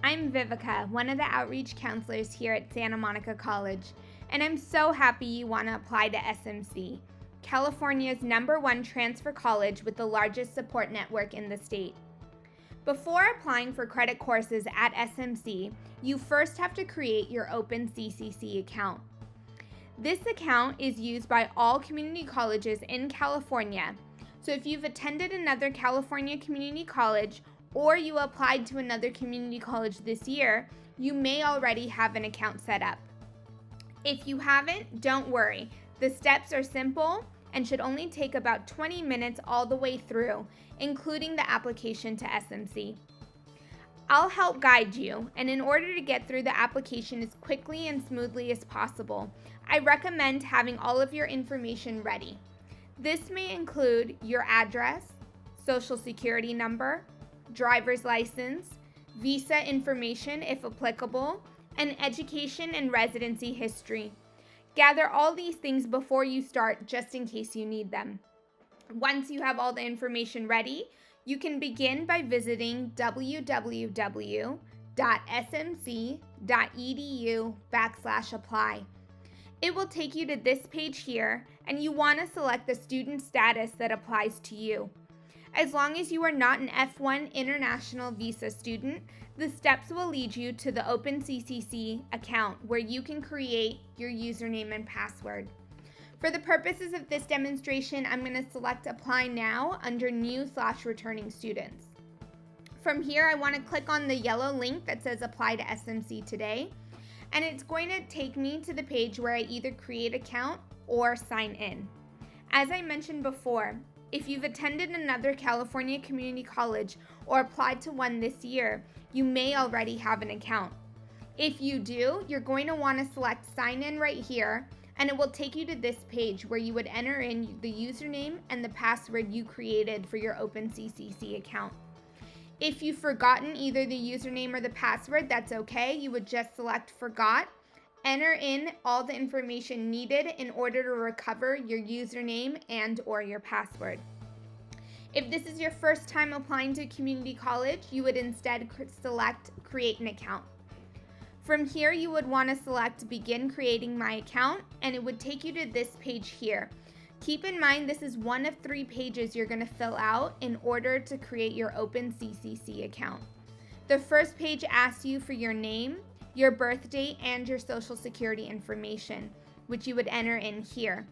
I'm Vivica, one of the outreach counselors here at Santa Monica College, and I'm so happy you want to apply to SMC, California's #1 transfer college with the largest support network in the state. Before applying for credit courses at SMC, you first have to create your OpenCCC account. This account is used by all community colleges in California, so if you've attended another California community college or you applied to another community college this year, you may already have an account set up. If you haven't, don't worry. The steps are simple and should only take about 20 minutes all the way through, including the application to SMC. I'll help guide you, and in order to get through the application as quickly and smoothly as possible, I recommend having all of your information ready. This may include your address, social security number, driver's license, visa information if applicable, and education and residency history. Gather all these things before you start just in case you need them. Once you have all the information ready, you can begin by visiting www.smc.edu/apply. It will take you to this page here, and you want to select the student status that applies to you. As long as you are not an F1 international visa student, the steps will lead you to the OpenCCC account where you can create your username and password. For the purposes of this demonstration, I'm going to select Apply Now under New/Returning Students. From here, I want to click on the yellow link that says Apply to SMC Today, and it's going to take me to the page where I either create an account or sign in. As I mentioned before, if you've attended another California community college or applied to one this year, you may already have an account. If you do, you're going to want to select Sign In right here, and it will take you to this page where you would enter in the username and the password you created for your OpenCCC account. If you've forgotten either the username or the password, that's okay. You would just select Forgot. Enter in all the information needed in order to recover your username and or your password. If this is your first time applying to community college, you would instead select Create an Account. From here, you would want to select Begin Creating My Account, and it would take you to this page here. Keep in mind this is one of 3 pages you're going to fill out in order to create your OpenCCC account. The first page asks you for your name, your birth date, and your social security information, which you would enter in here.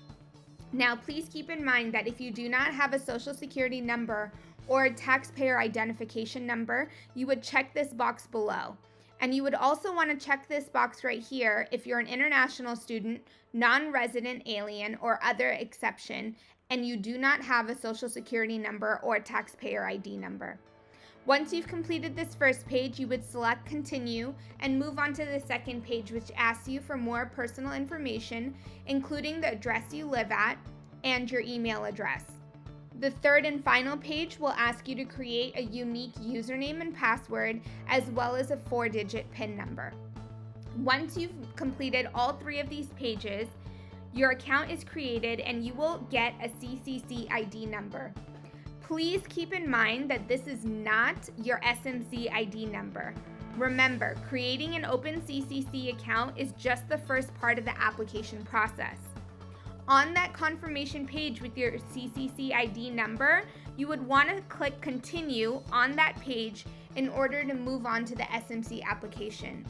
Now, please keep in mind that if you do not have a social security number or a taxpayer identification number, you would check this box below. And you would also want to check this box right here if you're an international student, non-resident alien, or other exception, and you do not have a social security number or taxpayer ID number. Once you've completed this first page, you would select Continue and move on to the second page, which asks you for more personal information, including the address you live at and your email address. The third and final page will ask you to create a unique username and password, as well as a 4-digit PIN number. Once you've completed all 3 of these pages, your account is created and you will get a CCC ID number. Please keep in mind that this is not your SMC ID number. Remember, creating an OpenCCC account is just the first part of the application process. On that confirmation page with your CCC ID number, you would want to click Continue on that page in order to move on to the SMC application.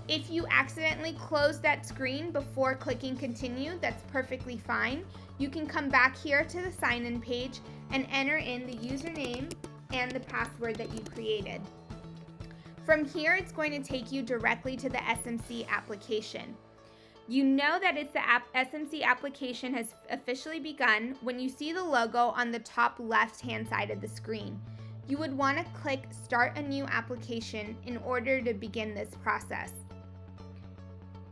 If you accidentally close that screen before clicking Continue, that's perfectly fine. You can come back here to the sign-in page and enter in the username and the password that you created. From here, it's going to take you directly to the SMC application. You know that it's the SMC application has officially begun when you see the logo on the top left-hand side of the screen. You would want to click Start a New Application in order to begin this process.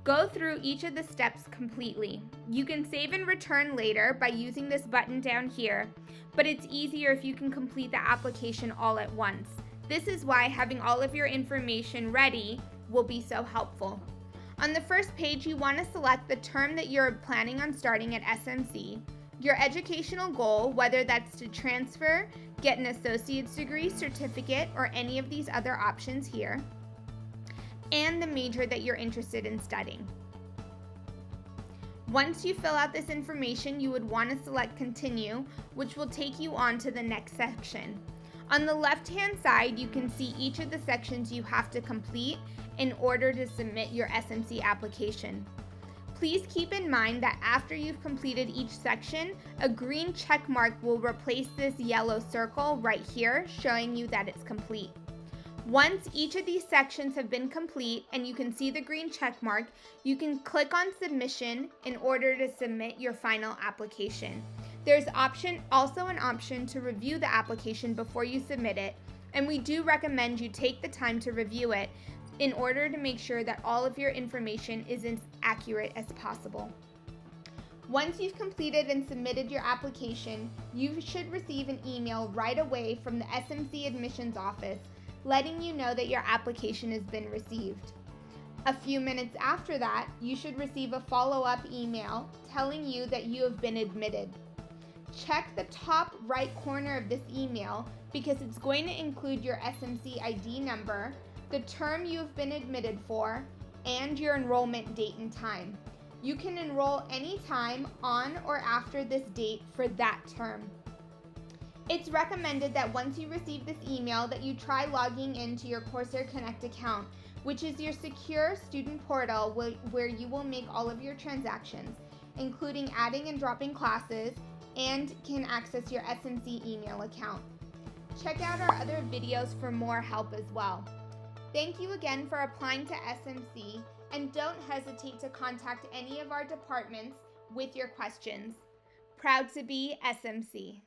Go through each of the steps completely. You can save and return later by using this button down here, but it's easier if you can complete the application all at once. This is why having all of your information ready will be so helpful. On the first page, you want to select the term that you're planning on starting at SMC, your educational goal, whether that's to transfer, get an associate's degree, certificate, or any of these other options here, and the major that you're interested in studying. Once you fill out this information, you would want to select Continue, which will take you on to the next section. On the left-hand side, you can see each of the sections you have to complete in order to submit your SMC application. Please keep in mind that after you've completed each section, a green check mark will replace this yellow circle right here, showing you that it's complete. Once each of these sections have been complete and you can see the green check mark, you can click on Submission in order to submit your final application. There's also an option to review the application before you submit it, and we do recommend you take the time to review it in order to make sure that all of your information is as accurate as possible. Once you've completed and submitted your application, you should receive an email right away from the SMC admissions office letting you know that your application has been received. A few minutes after that, you should receive a follow-up email telling you that you have been admitted. Check the top right corner of this email because it's going to include your SMC ID number, the term you have been admitted for, and your enrollment date and time. You can enroll anytime on or after this date for that term. It's recommended that once you receive this email that you try logging into your Coursera Connect account, which is your secure student portal where you will make all of your transactions, including adding and dropping classes, and can access your SMC email account. Check out our other videos for more help as well. Thank you again for applying to SMC, and don't hesitate to contact any of our departments with your questions. Proud to be SMC.